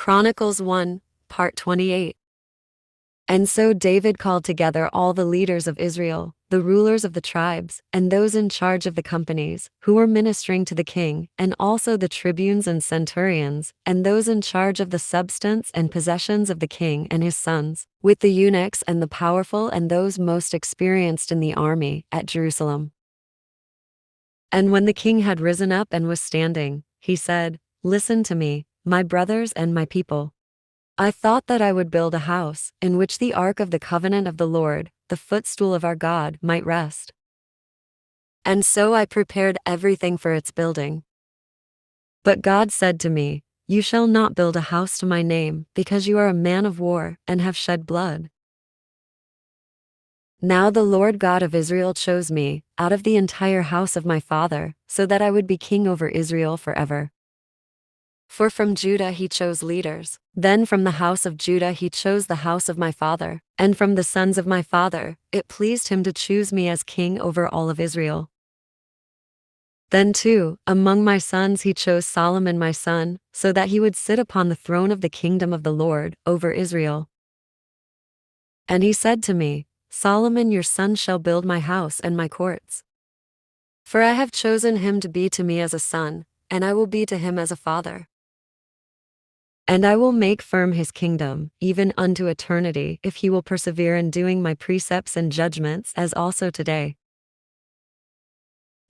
Chronicles 1, Part 28. And so David called together all the leaders of Israel, the rulers of the tribes, and those in charge of the companies, who were ministering to the king, and also the tribunes and centurions, and those in charge of the substance and possessions of the king and his sons, with the eunuchs and the powerful and those most experienced in the army, at Jerusalem. And when the king had risen up and was standing, he said, "Listen to me, my brothers and my people. I thought that I would build a house, in which the ark of the covenant of the Lord, the footstool of our God, might rest. And so I prepared everything for its building. But God said to me, 'You shall not build a house to my name, because you are a man of war, and have shed blood.' Now the Lord God of Israel chose me, out of the entire house of my father, so that I would be king over Israel forever. For from Judah he chose leaders, then from the house of Judah he chose the house of my father, and from the sons of my father, it pleased him to choose me as king over all of Israel. Then too, among my sons he chose Solomon my son, so that he would sit upon the throne of the kingdom of the Lord, over Israel. And he said to me, 'Solomon your son shall build my house and my courts. For I have chosen him to be to me as a son, and I will be to him as a father. And I will make firm his kingdom, even unto eternity, if he will persevere in doing my precepts and judgments, as also today.'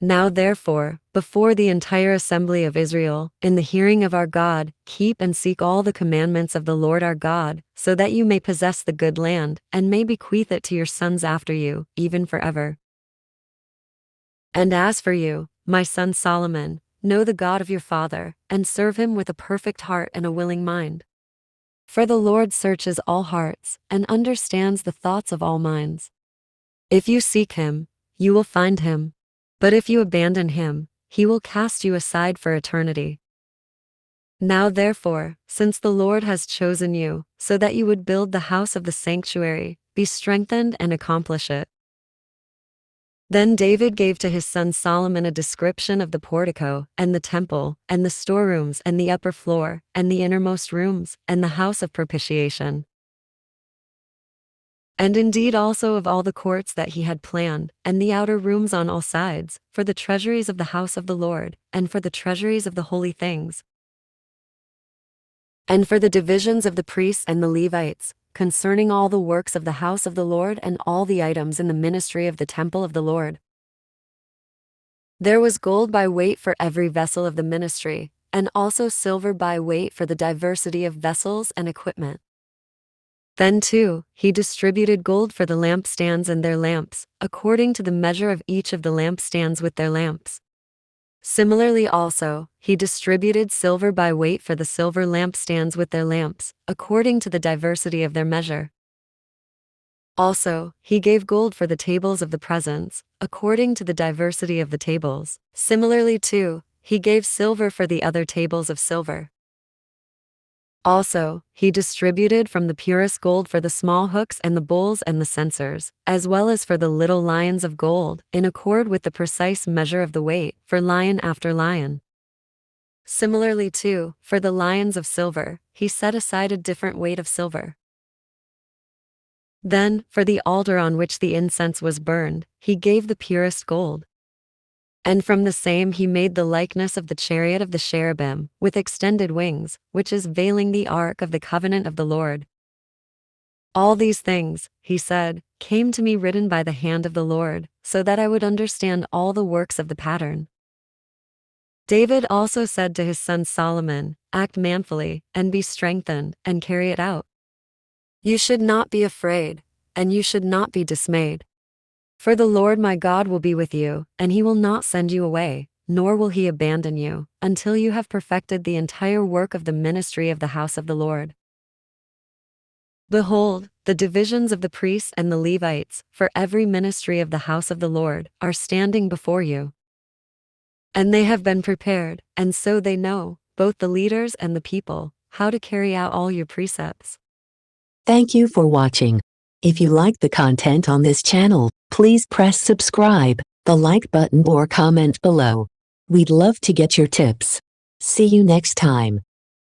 Now therefore, before the entire assembly of Israel, in the hearing of our God, keep and seek all the commandments of the Lord our God, so that you may possess the good land, and may bequeath it to your sons after you, even forever. And as for you, my son Solomon, know the God of your father, and serve him with a perfect heart and a willing mind. For the Lord searches all hearts, and understands the thoughts of all minds. If you seek him, you will find him. But if you abandon him, he will cast you aside for eternity. Now therefore, since the Lord has chosen you, so that you would build the house of the sanctuary, be strengthened and accomplish it." Then David gave to his son Solomon a description of the portico, and the temple, and the storerooms, and the upper floor, and the innermost rooms, and the house of propitiation. And indeed also of all the courts that he had planned, and the outer rooms on all sides, for the treasuries of the house of the Lord, and for the treasuries of the holy things, and for the divisions of the priests and the Levites, concerning all the works of the house of the Lord and all the items in the ministry of the temple of the Lord. There was gold by weight for every vessel of the ministry, and also silver by weight for the diversity of vessels and equipment. Then too, he distributed gold for the lampstands and their lamps, according to the measure of each of the lampstands with their lamps. Similarly also, he distributed silver by weight for the silver lampstands with their lamps, according to the diversity of their measure. Also, he gave gold for the tables of the presence, according to the diversity of the tables. Similarly too, he gave silver for the other tables of silver. Also, he distributed from the purest gold for the small hooks and the bowls and the censers, as well as for the little lions of gold, in accord with the precise measure of the weight, for lion after lion. Similarly too, for the lions of silver, he set aside a different weight of silver. Then, for the altar on which the incense was burned, he gave the purest gold. And from the same he made the likeness of the chariot of the cherubim, with extended wings, which is veiling the ark of the covenant of the Lord. All these things, he said, came to me written by the hand of the Lord, so that I would understand all the works of the pattern. David also said to his son Solomon, "Act manfully, and be strengthened, and carry it out. You should not be afraid, and you should not be dismayed. For the Lord my God will be with you, and he will not send you away, nor will he abandon you, until you have perfected the entire work of the ministry of the house of the Lord. Behold, the divisions of the priests and the Levites, for every ministry of the house of the Lord, are standing before you. And they have been prepared, and so they know, both the leaders and the people, how to carry out all your precepts." Thank you for watching. If you like the content on this channel, please press subscribe, the like button or comment below. We'd love to get your tips. See you next time.